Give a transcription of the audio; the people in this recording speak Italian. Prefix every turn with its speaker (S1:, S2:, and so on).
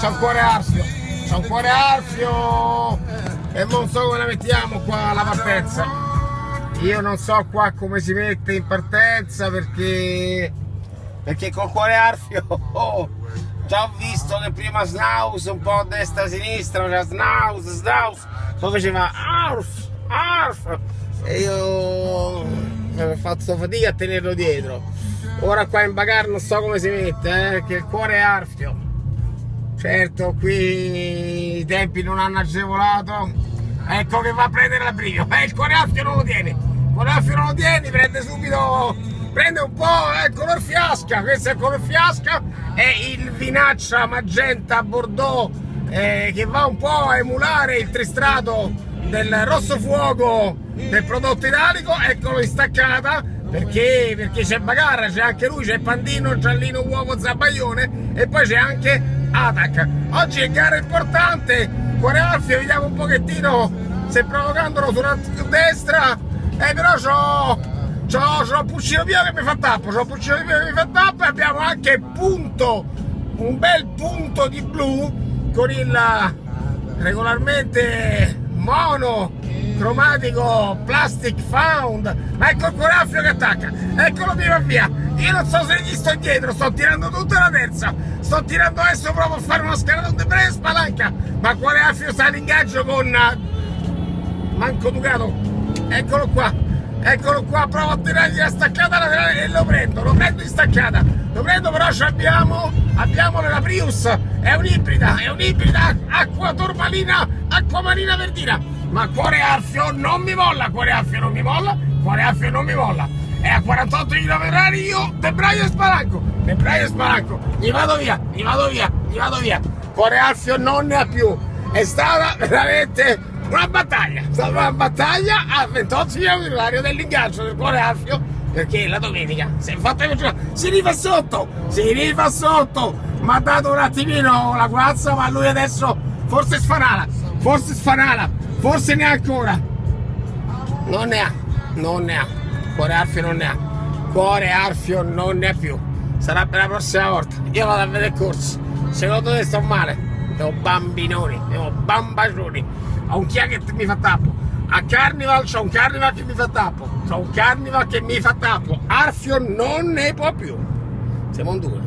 S1: c'ho un cuore arfio, c'ho un cuore arfio e non so come la mettiamo qua la partenza. Io non so qua come si mette in partenza perché col cuore arfio già ho visto che prima Snaus un po' a destra a sinistra, cioè Snaus, poi faceva arf e io ho fatto fatica a tenerlo dietro. Ora qua in bagarre non so come si mette, che il cuore è arfio. Certo, qui i tempi non hanno agevolato. Ecco che va a prendere l'abbrivio. Il cuore arfio non lo tieni. Il cuore arfio non lo tieni, prende subito. Prende un po', color fiasca. Questo è il color fiasca. È il vinaccia magenta bordeaux che va un po' a emulare il tristrato del rosso fuoco del prodotto italico. Eccolo in staccata. Perché c'è bagarra, c'è anche lui, c'è Pandino, Giallino, Uovo, Zabaglione e poi c'è anche Atac. Oggi è gara importante, cuore arfio, vediamo un pochettino se provocandolo sulla destra, però c'ho Puccino Pio che mi fa tappo, e abbiamo anche punto, un bel punto di blu con il regolarmente mono cromatico plastic found, ma ecco il cuore arfio che attacca, eccolo mi va via. Io non so se gli sto dietro, sto tirando tutta la terza, sto tirando adesso proprio a fare una scalata un debre spalanca, ma il cuore arfio sta in ingaggio con Manco Ducato, eccolo qua, provo a tirargli la staccata laterale e lo prendo in staccata, però abbiamo la Prius, è un'ibrida acqua turmalina, acqua marina verdina. Ma cuore arfio non mi molla, è a 48 km/h, io debraio e spalanco, gli vado via, cuore arfio non ne ha più, è stata veramente una battaglia, a 28 km/h dell'ingaggio del cuore arfio, perché la domenica si rifà sotto, mi ha dato un attimino la guazza, ma lui adesso forse sfanala, forse ne ha ancora, non ne ha, cuore arfio non ne ha più, sarà per la prossima volta. Io vado a vedere il corso, secondo te sto male, devo bambinoni, devo bambagioni, ho un chia che mi fa tappo, a Carnival c'ho un Carnival che mi fa tappo, arfio non ne può più, siamo in due.